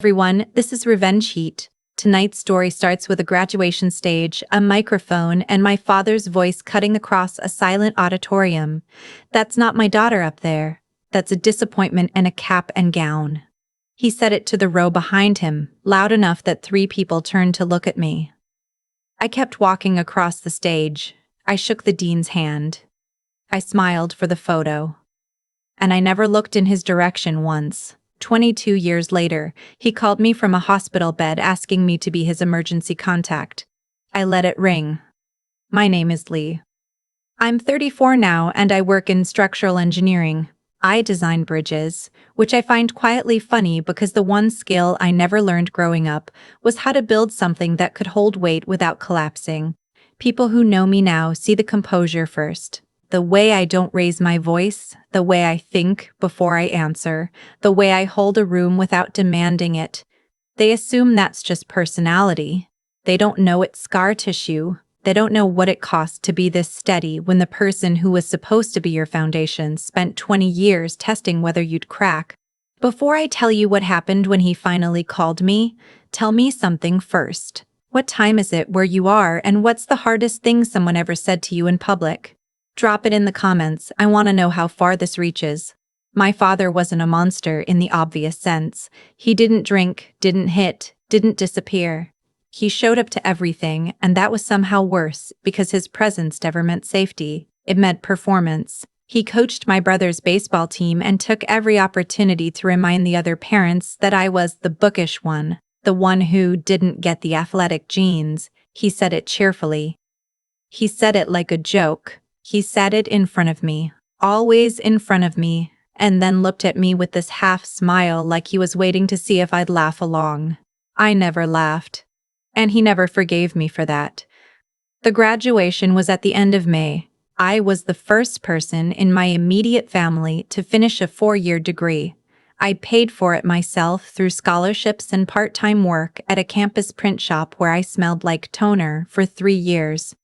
Everyone, this is Revenge Heat. Tonight's story starts with a graduation stage, a microphone, and my father's voice cutting across a silent auditorium. "That's not my daughter up there. That's a disappointment in a cap and gown." He said it to the row behind him, loud enough that 3 people turned to look at me. I kept walking across the stage. I shook the dean's hand. I smiled for the photo. And I never looked in his direction once. 22 years later, he called me from a hospital bed asking me to be his emergency contact. I let it ring. "My name is Lee. I'm 34 now and I work in structural engineering. I design bridges, which I find quietly funny because the one skill I never learned growing up was how to build something that could hold weight without collapsing. People who know me now see the composure first. The way I don't raise my voice, the way I think before I answer, the way I hold a room without demanding it. They assume that's just personality. They don't know it's scar tissue. They don't know what it costs to be this steady when the person who was supposed to be your foundation spent 20 years testing whether you'd crack. Before I tell you what happened when he finally called me, tell me something first. What time is it where you are, and what's the hardest thing someone ever said to you in public? Drop it in the comments. I want to know how far this reaches. My father wasn't a monster in the obvious sense. He didn't drink, didn't hit, didn't disappear. He showed up to everything, and that was somehow worse because his presence never meant safety. It meant performance. He coached my brother's baseball team and took every opportunity to remind the other parents that I was the bookish one, the one who didn't get the athletic genes. He said it cheerfully. He said it like a joke. He said it in front of me, always in front of me, and then looked at me with this half smile like he was waiting to see if I'd laugh along. I never laughed. And he never forgave me for that. The graduation was at the end of May. I was the first person in my immediate family to finish a 4-year degree. I'd paid for it myself through scholarships and part-time work at a campus print shop where I smelled like toner for 3 years.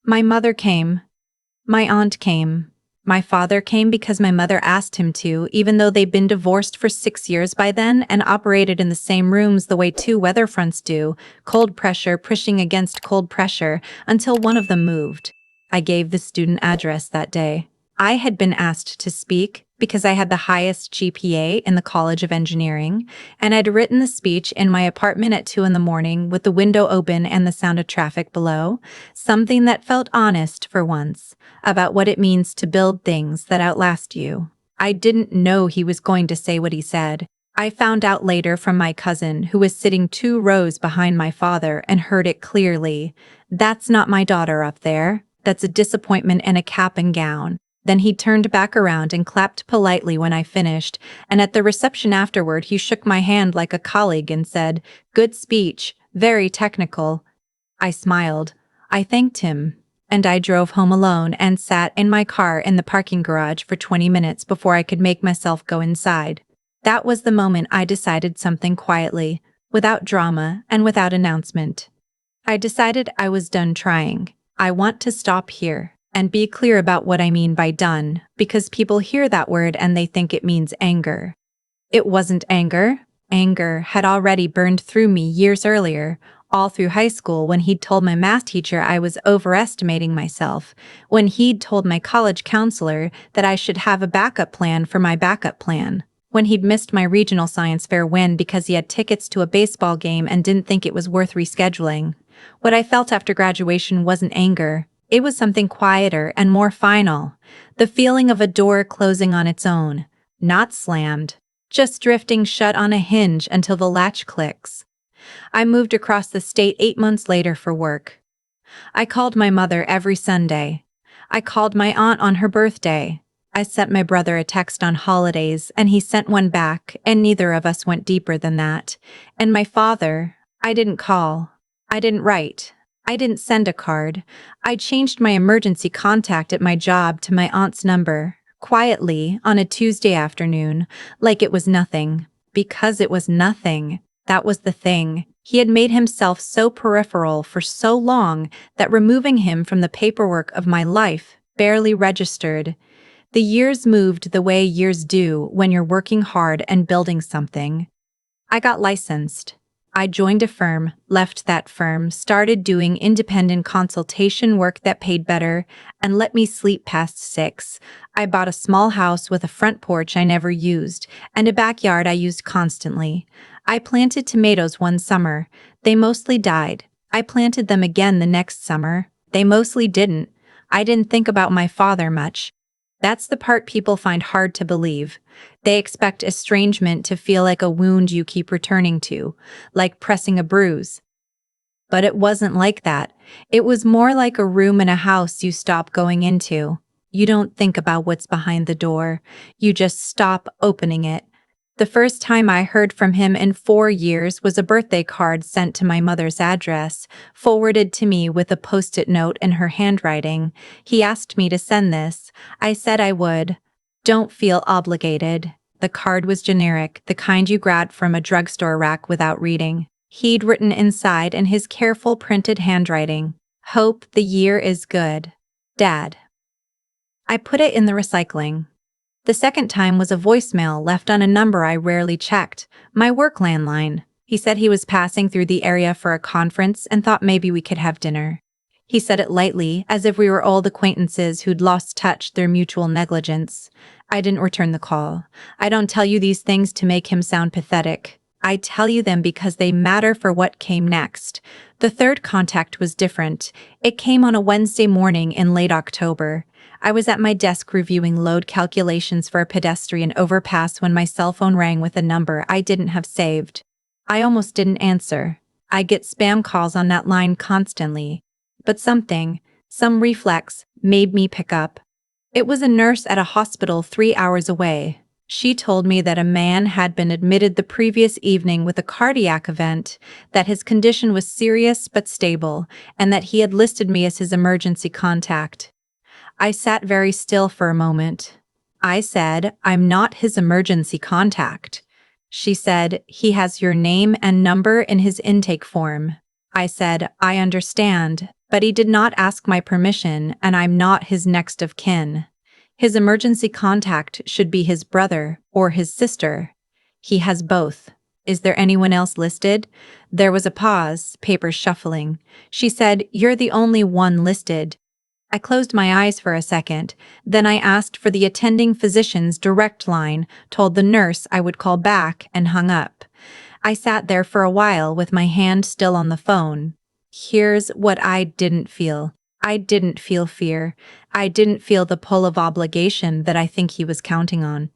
My mother came. My aunt came. My father came because my mother asked him to, even though they'd been divorced for 6 years by then and operated in the same rooms the way 2 weather fronts do, cold pressure pushing against cold pressure, until one of them moved. I gave the student address that day. I had been asked to speak because I had the highest GPA in the College of Engineering, and I'd written the speech in my apartment at 2 a.m. with the window open and the sound of traffic below, something that felt honest for once, about what it means to build things that outlast you. I didn't know he was going to say what he said. I found out later from my cousin, who was sitting 2 rows behind my father, and heard it clearly. "That's not my daughter up there. That's a disappointment in a cap and gown." Then he turned back around and clapped politely when I finished, and at the reception afterward he shook my hand like a colleague and said, "Good speech, very technical." I smiled. I thanked him, and I drove home alone and sat in my car in the parking garage for 20 minutes before I could make myself go inside. That was the moment I decided something quietly, without drama and without announcement. I decided I was done trying. I want to stop here. And be clear about what I mean by done, because people hear that word and they think it means anger. It wasn't anger. Anger had already burned through me years earlier, all through high school when he'd told my math teacher I was overestimating myself, when he'd told my college counselor that I should have a backup plan for my backup plan, when he'd missed my regional science fair win because he had tickets to a baseball game and didn't think it was worth rescheduling. What I felt after graduation wasn't anger. It was something quieter and more final, the feeling of a door closing on its own, not slammed, just drifting shut on a hinge until the latch clicks. I moved across the state 8 months later for work. I called my mother every Sunday. I called my aunt on her birthday. I sent my brother a text on holidays, and he sent one back, and neither of us went deeper than that. And my father, I didn't call. I didn't write. I didn't send a card. I changed my emergency contact at my job to my aunt's number, quietly, on a Tuesday afternoon, like it was nothing. Because it was nothing. That was the thing. He had made himself so peripheral for so long that removing him from the paperwork of my life barely registered. The years moved the way years do when you're working hard and building something. I got licensed. I joined a firm, left that firm, started doing independent consultation work that paid better, and let me sleep past 6. I bought a small house with a front porch I never used, and a backyard I used constantly. I planted tomatoes one summer. They mostly died. I planted them again the next summer. They mostly didn't. I didn't think about my father much. That's the part people find hard to believe. They expect estrangement to feel like a wound you keep returning to, like pressing a bruise. But it wasn't like that. It was more like a room in a house you stop going into. You don't think about what's behind the door. You just stop opening it. The first time I heard from him in 4 years was a birthday card sent to my mother's address, forwarded to me with a post-it note in her handwriting. He asked me to send this. I said I would. Don't feel obligated. The card was generic, the kind you grab from a drugstore rack without reading. He'd written inside in his careful printed handwriting, "Hope the year is good. Dad." I put it in the recycling. The second time was a voicemail left on a number I rarely checked, my work landline. He said he was passing through the area for a conference and thought maybe we could have dinner. He said it lightly, as if we were old acquaintances who'd lost touch through mutual negligence. I didn't return the call. I don't tell you these things to make him sound pathetic. I tell you them because they matter for what came next. The third contact was different. It came on a Wednesday morning in late October. I was at my desk reviewing load calculations for a pedestrian overpass when my cell phone rang with a number I didn't have saved. I almost didn't answer. I get spam calls on that line constantly. But some reflex, made me pick up. It was a nurse at a hospital 3 hours away. She told me that a man had been admitted the previous evening with a cardiac event, that his condition was serious but stable, and that he had listed me as his emergency contact. I sat very still for a moment. I said, "I'm not his emergency contact." She said, "He has your name and number in his intake form." I said, "I understand, but he did not ask my permission and I'm not his next of kin. His emergency contact should be his brother or his sister. He has both. Is there anyone else listed?" There was a pause, papers shuffling. She said, "You're the only one listed." I closed my eyes for a second, then I asked for the attending physician's direct line, told the nurse I would call back, and hung up. I sat there for a while with my hand still on the phone. Here's what I didn't feel. I didn't feel fear. I didn't feel the pull of obligation that I think he was counting on.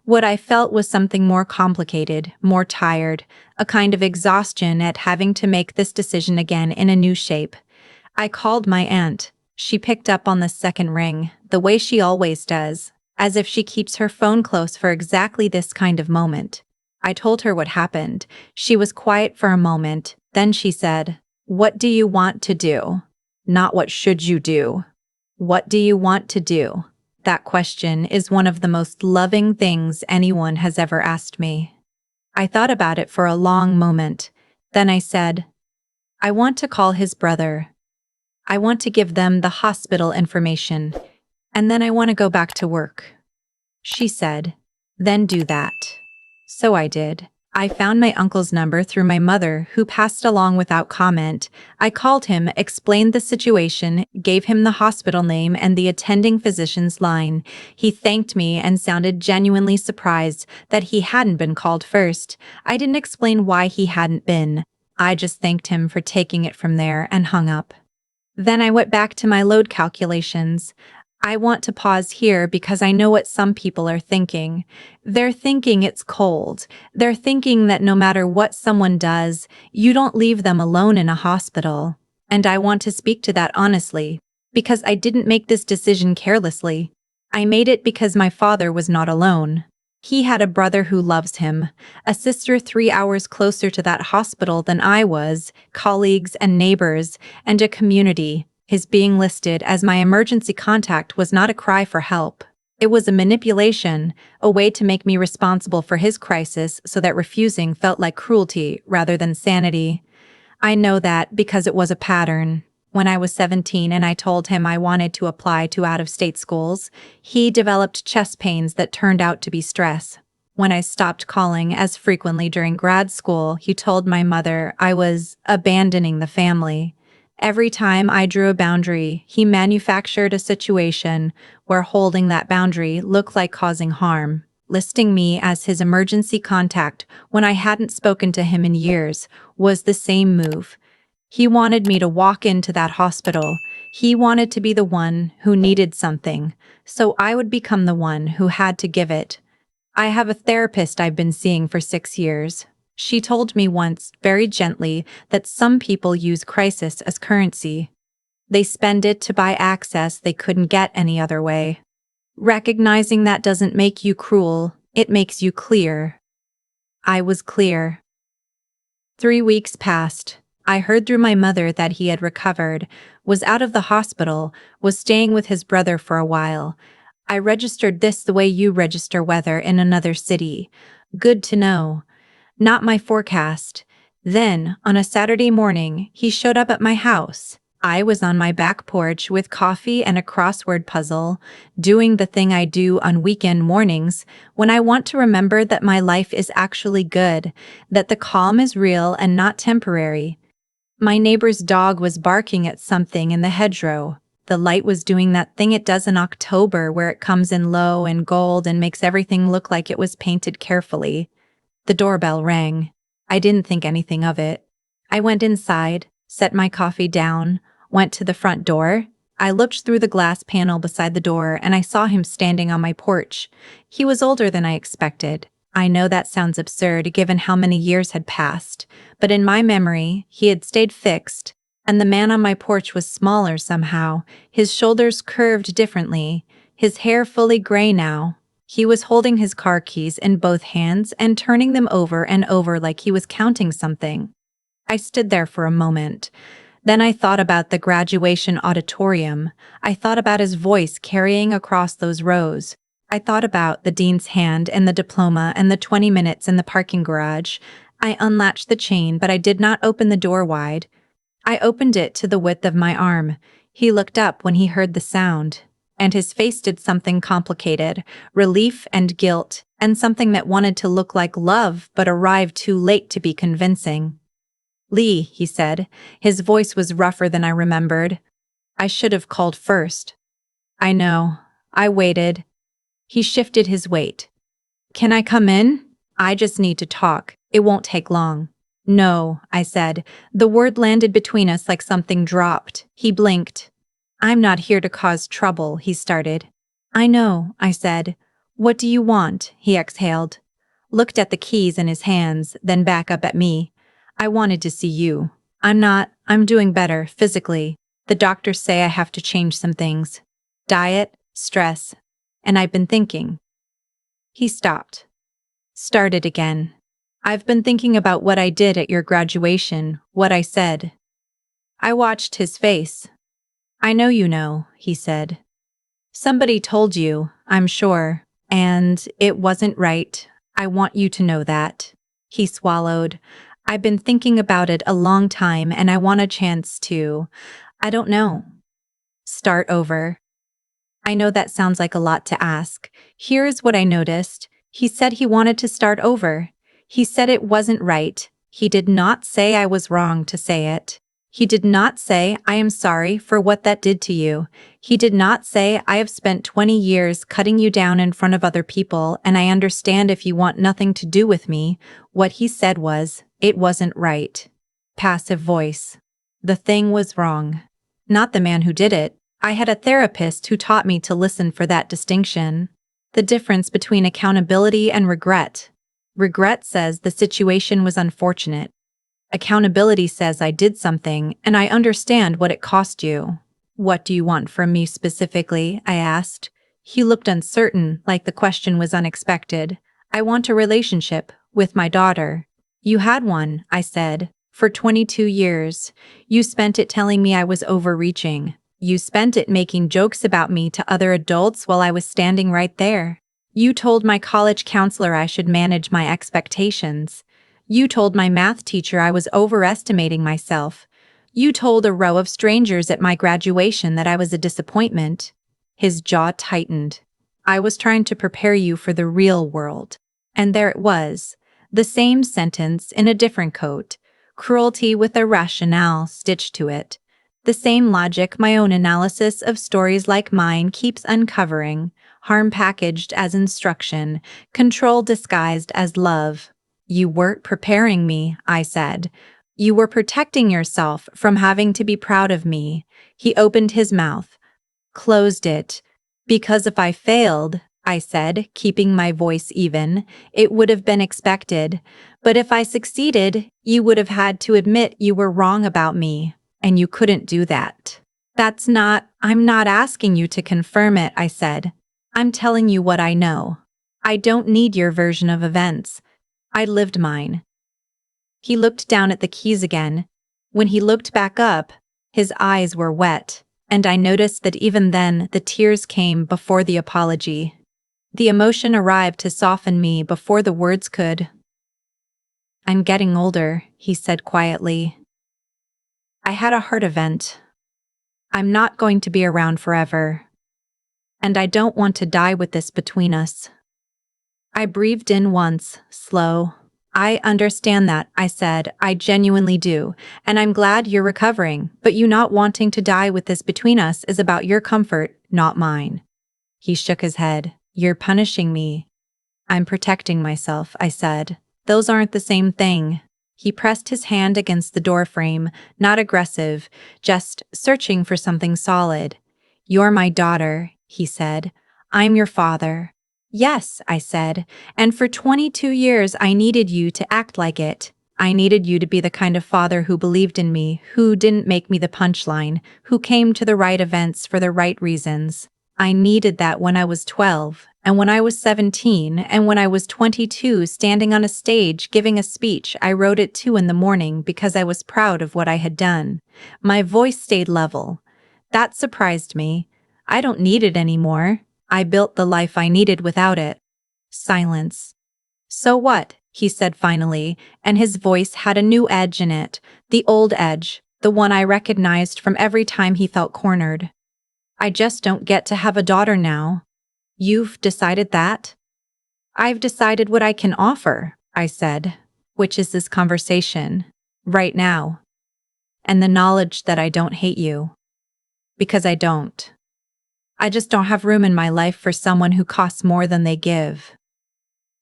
What I felt was something more complicated, more tired, a kind of exhaustion at having to make this decision again in a new shape. I called my aunt. She picked up on the second ring, the way she always does, as if she keeps her phone close for exactly this kind of moment. I told her what happened. She was quiet for a moment, then she said, "What do you want to do? Not what should you do. What do you want to do?" That question is one of the most loving things anyone has ever asked me. I thought about it for a long moment. Then I said, "I want to call his brother. I want to give them the hospital information, and then I want to go back to work." She said, "Then do that." So I did. I found my uncle's number through my mother, who passed along without comment. I called him, explained the situation, gave him the hospital name and the attending physician's line. He thanked me and sounded genuinely surprised that he hadn't been called first. I didn't explain why he hadn't been. I just thanked him for taking it from there and hung up. Then I went back to my load calculations. I want to pause here because I know what some people are thinking. They're thinking it's cold. They're thinking that no matter what someone does, you don't leave them alone in a hospital. And I want to speak to that honestly, because I didn't make this decision carelessly. I made it because my father was not alone. He had a brother who loves him, a sister 3 hours closer to that hospital than I was, colleagues and neighbors, and a community. His being listed as my emergency contact was not a cry for help. It was a manipulation, a way to make me responsible for his crisis so that refusing felt like cruelty rather than sanity. I know that because it was a pattern. When I was 17 and I told him I wanted to apply to out-of-state schools, he developed chest pains that turned out to be stress. When I stopped calling as frequently during grad school, he told my mother I was abandoning the family. Every time I drew a boundary, he manufactured a situation where holding that boundary looked like causing harm, listing me as his emergency contact when I hadn't spoken to him in years was the same move. He wanted me to walk into that hospital. He wanted to be the one who needed something, so I would become the one who had to give it. I have a therapist I've been seeing for 6 years. She told me once, very gently, that some people use crisis as currency. They spend it to buy access they couldn't get any other way. Recognizing that doesn't make you cruel, it makes you clear. I was clear. 3 weeks passed. I heard through my mother that he had recovered, was out of the hospital, was staying with his brother for a while. I registered this the way you register weather in another city. Good to know. Not my forecast. Then, on a Saturday morning, he showed up at my house. I was on my back porch with coffee and a crossword puzzle, doing the thing I do on weekend mornings when I want to remember that my life is actually good, that the calm is real and not temporary. My neighbor's dog was barking at something in the hedgerow. The light was doing that thing it does in October where it comes in low and gold and makes everything look like it was painted carefully. The doorbell rang. I didn't think anything of it. I went inside, set my coffee down, went to the front door. I looked through the glass panel beside the door and I saw him standing on my porch. He was older than I expected. I know that sounds absurd given how many years had passed, but in my memory, he had stayed fixed. And the man on my porch was smaller somehow, his shoulders curved differently, his hair fully gray now. He was holding his car keys in both hands and turning them over and over like he was counting something. I stood there for a moment. Then I thought about the graduation auditorium. I thought about his voice carrying across those rows. I thought about the dean's hand and the diploma and the 20 minutes in the parking garage. I unlatched the chain, but I did not open the door wide. I opened it to the width of my arm. He looked up when he heard the sound, and his face did something complicated, relief and guilt, and something that wanted to look like love but arrived too late to be convincing. "Lee," he said. His voice was rougher than I remembered. "I should have called first." "I know." I waited. He shifted his weight. "Can I come in? I just need to talk. It won't take long." "No," I said. The word landed between us like something dropped. He blinked. "I'm not here to cause trouble," he started. "I know," I said. "What do you want?" he exhaled. Looked at the keys in his hands, then back up at me. "I wanted to see you. I'm doing better, physically. The doctors say I have to change some things. Diet, stress. And I've been thinking." He stopped. Started again. "I've been thinking about what I did at your graduation, what I said." I watched his face. "I know you know," he said. "Somebody told you, I'm sure, and it wasn't right. I want you to know that." He swallowed. "I've been thinking about it a long time and I want a chance to, I don't know, start over." I know that sounds like a lot to ask. Here's what I noticed. He said he wanted to start over. He said it wasn't right. He did not say I was wrong to say it. He did not say I am sorry for what that did to you. He did not say I have spent 20 years cutting you down in front of other people and I understand if you want nothing to do with me. What he said was, it wasn't right. Passive voice. The thing was wrong. Not the man who did it. I had a therapist who taught me to listen for that distinction. The difference between accountability and regret. Regret says the situation was unfortunate. Accountability says I did something and I understand what it cost you. "What do you want from me specifically?" I asked. He looked uncertain, like the question was unexpected. "I want a relationship with my daughter." "You had one," I said, "for 22 years. You spent it telling me I was overreaching. You spent it making jokes about me to other adults while I was standing right there. You told my college counselor I should manage my expectations. You told my math teacher I was overestimating myself. You told a row of strangers at my graduation that I was a disappointment." His jaw tightened. "I was trying to prepare you for the real world. And there it was, the same sentence in a different coat, cruelty with a rationale stitched to it. The same logic my own analysis of stories like mine keeps uncovering, harm packaged as instruction, control disguised as love. You weren't preparing me, I said. You were protecting yourself from having to be proud of me. He opened his mouth, closed it. Because if I failed, I said, keeping my voice even, it would have been expected. But if I succeeded, you would have had to admit you were wrong about me, and you couldn't do that. I'm not asking you to confirm it, I said. I'm telling you what I know. I don't need your version of events. I lived mine. He looked down at the keys again. When he looked back up, his eyes were wet, and I noticed that even then the tears came before the apology. The emotion arrived to soften me before the words could. I'm getting older, he said quietly. I had a heart event. I'm not going to be around forever. And I don't want to die with this between us. I breathed in once, slow. I understand that, I said. I genuinely do. And I'm glad you're recovering, but you not wanting to die with this between us is about your comfort, not mine. He shook his head. You're punishing me. I'm protecting myself, I said. Those aren't the same thing. He pressed his hand against the doorframe, not aggressive, just searching for something solid. You're my daughter, he said. I'm your father. Yes, I said, and for 22 years I needed you to act like it. I needed you to be the kind of father who believed in me, who didn't make me the punchline, who came to the right events for the right reasons. I needed that when I was 12, and when I was 17, and when I was 22 standing on a stage giving a speech I wrote at 2 in the morning because I was proud of what I had done. My voice stayed level. That surprised me. I don't need it anymore. I built the life I needed without it. Silence. So what? He said finally, and his voice had a new edge in it, the old edge, the one I recognized from every time he felt cornered. I just don't get to have a daughter now. You've decided that? I've decided what I can offer, I said, which is this conversation, right now. And the knowledge that I don't hate you. Because I don't. I just don't have room in my life for someone who costs more than they give.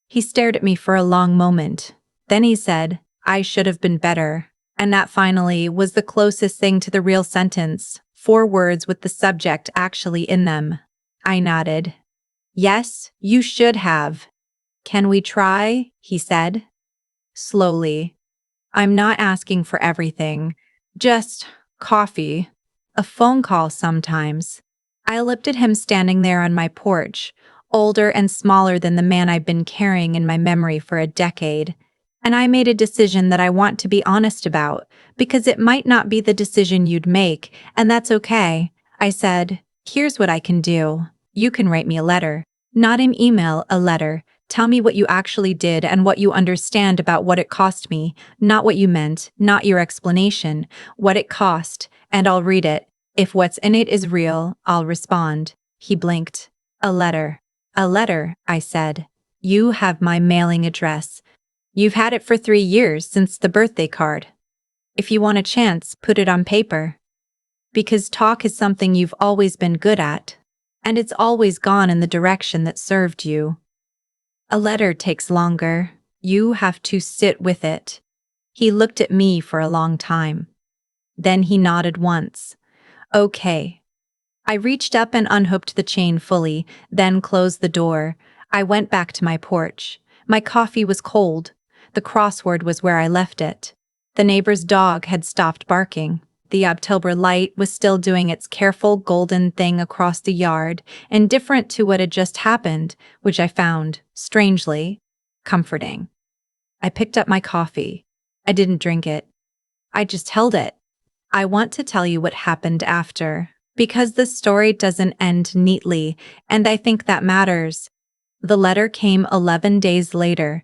He stared at me for a long moment. Then he said, I should have been better. And that finally was the closest thing to the real sentence, 4 words with the subject actually in them. I nodded. Yes, you should have. Can we try? He said. Slowly. I'm not asking for everything. Just coffee. A phone call sometimes. I looked at him standing there on my porch, older and smaller than the man I've been carrying in my memory for a decade. And I made a decision that I want to be honest about, because it might not be the decision you'd make, and that's okay. I said, here's what I can do. You can write me a letter. Not an email, a letter. Tell me what you actually did and what you understand about what it cost me, not what you meant, not your explanation, what it cost, and I'll read it. If what's in it is real, I'll respond. He blinked. A letter. A letter, I said. You have my mailing address. You've had it for 3 years since the birthday card. If you want a chance, put it on paper. Because talk is something you've always been good at, and it's always gone in the direction that served you. A letter takes longer. You have to sit with it. He looked at me for a long time. Then he nodded once. Okay. I reached up and unhooked the chain fully, then closed the door. I went back to my porch. My coffee was cold. The crossword was where I left it. The neighbor's dog had stopped barking. The October light was still doing its careful golden thing across the yard, indifferent to what had just happened, which I found, strangely, comforting. I picked up my coffee. I didn't drink it. I just held it. I want to tell you what happened after, because the story doesn't end neatly, and I think that matters. The letter came 11 days later.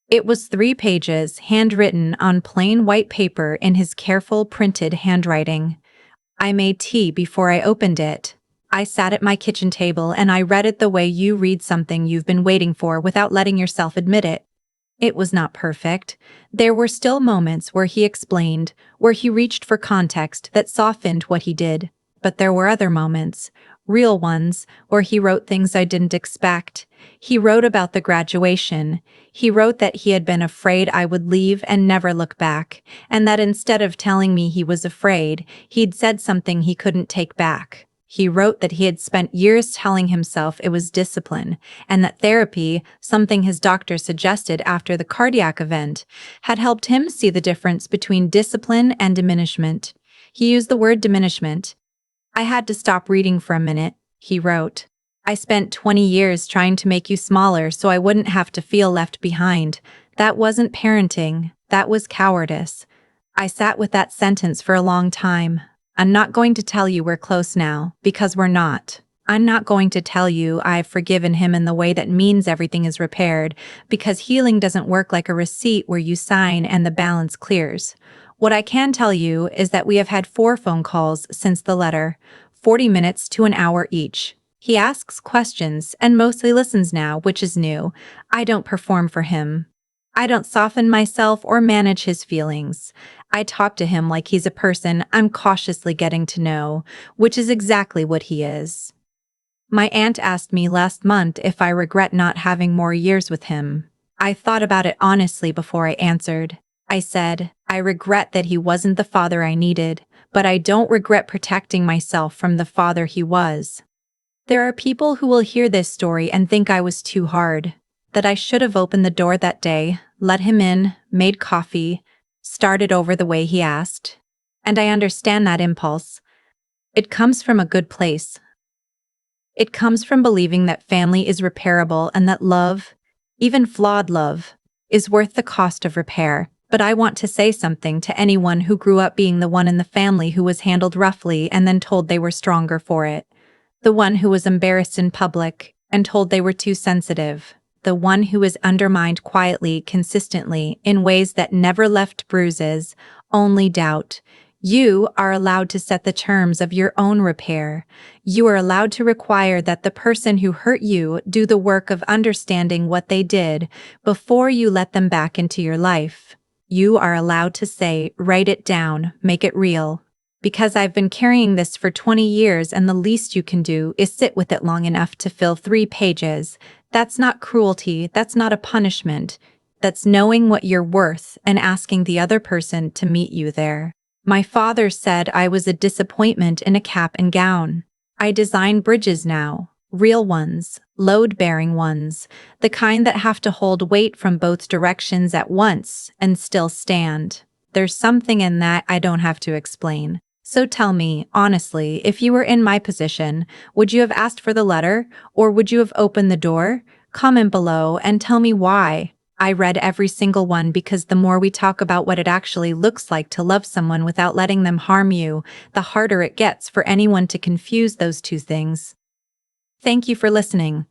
It was 3 pages, handwritten on plain white paper in his careful printed handwriting. I made tea before I opened it. I sat at my kitchen table and I read it the way you read something you've been waiting for without letting yourself admit it. It was not perfect. There were still moments where he explained, where he reached for context that softened what he did. But there were other moments, real ones, where he wrote things I didn't expect. He wrote about the graduation. He wrote that he had been afraid I would leave and never look back, and that instead of telling me he was afraid, he'd said something he couldn't take back. He wrote that he had spent years telling himself it was discipline, and that therapy, something his doctor suggested after the cardiac event, had helped him see the difference between discipline and diminishment. He used the word diminishment. I had to stop reading for a minute, he wrote. I spent 20 years trying to make you smaller so I wouldn't have to feel left behind. That wasn't parenting, that was cowardice. I sat with that sentence for a long time. I'm not going to tell you we're close now, because we're not. I'm not going to tell you I've forgiven him in the way that means everything is repaired, because healing doesn't work like a receipt where you sign and the balance clears. What I can tell you is that we have had 4 phone calls since the letter, 40 minutes to an hour each. He asks questions and mostly listens now, which is new. I don't perform for him. I don't soften myself or manage his feelings. I talk to him like he's a person I'm cautiously getting to know, which is exactly what he is. My aunt asked me last month if I regret not having more years with him. I thought about it honestly before I answered. I said, I regret that he wasn't the father I needed, but I don't regret protecting myself from the father he was. There are people who will hear this story and think I was too hard, that I should have opened the door that day, let him in, made coffee, started over the way he asked. And I understand that impulse. It comes from a good place. It comes from believing that family is repairable and that love, even flawed love, is worth the cost of repair. But I want to say something to anyone who grew up being the one in the family who was handled roughly and then told they were stronger for it. The one who was embarrassed in public and told they were too sensitive. The one who was undermined quietly, consistently, in ways that never left bruises, only doubt. You are allowed to set the terms of your own repair. You are allowed to require that the person who hurt you do the work of understanding what they did before you let them back into your life. You are allowed to say, write it down, make it real. Because I've been carrying this for 20 years and the least you can do is sit with it long enough to fill 3 pages. That's not cruelty, that's not a punishment. That's knowing what you're worth and asking the other person to meet you there. My father said I was a disappointment in a cap and gown. I design bridges now. Real ones, load-bearing ones, the kind that have to hold weight from both directions at once and still stand. There's something in that I don't have to explain. So tell me, honestly, if you were in my position, would you have asked for the letter, or would you have opened the door? Comment below and tell me why. I read every single one because the more we talk about what it actually looks like to love someone without letting them harm you, the harder it gets for anyone to confuse those two things. Thank you for listening.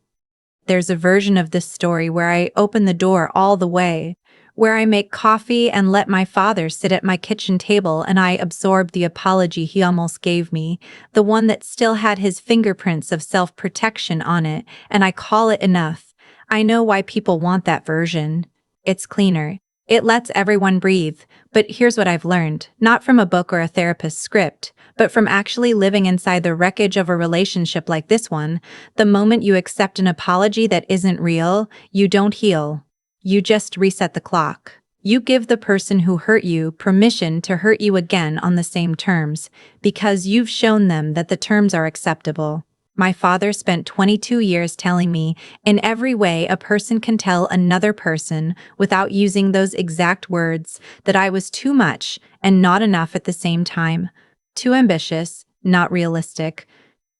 There's a version of this story where I open the door all the way, where I make coffee and let my father sit at my kitchen table and I absorb the apology he almost gave me, the one that still had his fingerprints of self-protection on it, and I call it enough. I know why people want that version. It's cleaner. It lets everyone breathe. But here's what I've learned, not from a book or a therapist's script, but from actually living inside the wreckage of a relationship like this one. The moment you accept an apology that isn't real, you don't heal. You just reset the clock. You give the person who hurt you permission to hurt you again on the same terms, because you've shown them that the terms are acceptable. My father spent 22 years telling me, in every way a person can tell another person without using those exact words, that I was too much and not enough at the same time. Too ambitious, not realistic.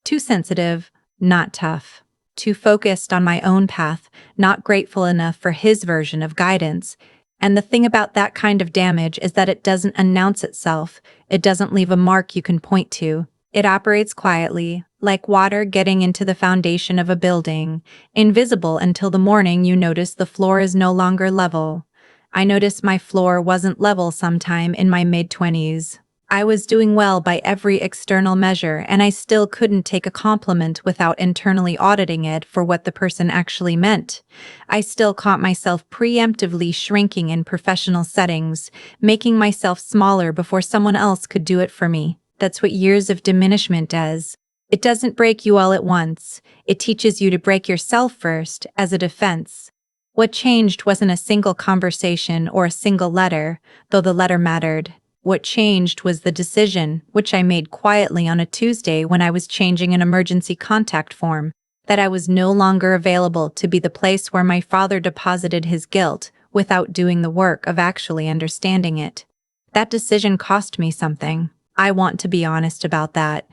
Too sensitive, not tough. Too focused on my own path, not grateful enough for his version of guidance. And the thing about that kind of damage is that it doesn't announce itself. It doesn't leave a mark you can point to. It operates quietly, like water getting into the foundation of a building, invisible until the morning you notice the floor is no longer level. I noticed my floor wasn't level sometime in my mid-20s. I was doing well by every external measure, and I still couldn't take a compliment without internally auditing it for what the person actually meant. I still caught myself preemptively shrinking in professional settings, making myself smaller before someone else could do it for me. That's what years of diminishment does. It doesn't break you all at once. It teaches you to break yourself first, as a defense. What changed wasn't a single conversation or a single letter, though the letter mattered. What changed was the decision, which I made quietly on a Tuesday when I was changing an emergency contact form, that I was no longer available to be the place where my father deposited his guilt without doing the work of actually understanding it. That decision cost me something. I want to be honest about that.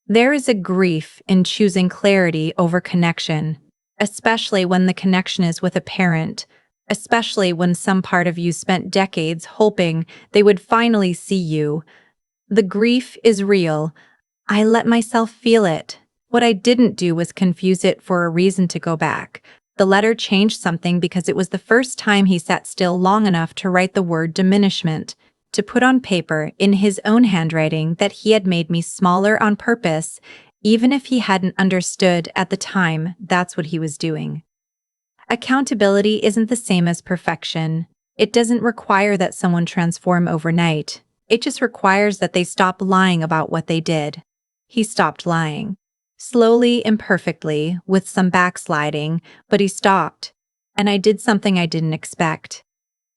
There is a grief in choosing clarity over connection, especially when the connection is with a parent, especially when some part of you spent decades hoping they would finally see you. The grief is real. I let myself feel it. What I didn't do was confuse it for a reason to go back. The letter changed something because it was the first time he sat still long enough to write the word diminishment, to put on paper, in his own handwriting, that he had made me smaller on purpose, even if he hadn't understood at the time that's what he was doing. Accountability isn't the same as perfection. It doesn't require that someone transform overnight. It just requires that they stop lying about what they did. He stopped lying. Slowly, imperfectly, with some backsliding, but he stopped. And I did something I didn't expect.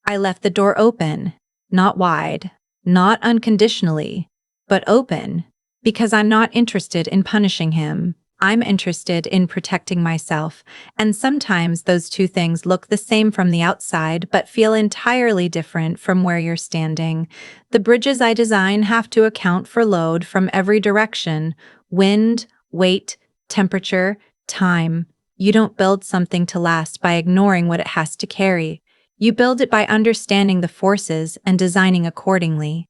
I left the door open. Not wide, not unconditionally, but open, because I'm not interested in punishing him. I'm interested in protecting myself, and sometimes those two things look the same from the outside but feel entirely different from where you're standing. The bridges I design have to account for load from every direction: wind, weight, temperature, time. You don't build something to last by ignoring what it has to carry. You build it by understanding the forces and designing accordingly.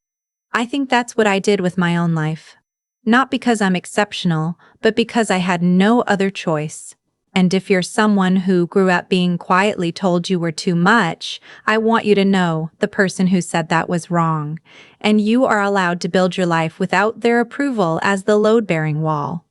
I think that's what I did with my own life. Not because I'm exceptional, but because I had no other choice. And if you're someone who grew up being quietly told you were too much, I want you to know the person who said that was wrong. And you are allowed to build your life without their approval as the load-bearing wall.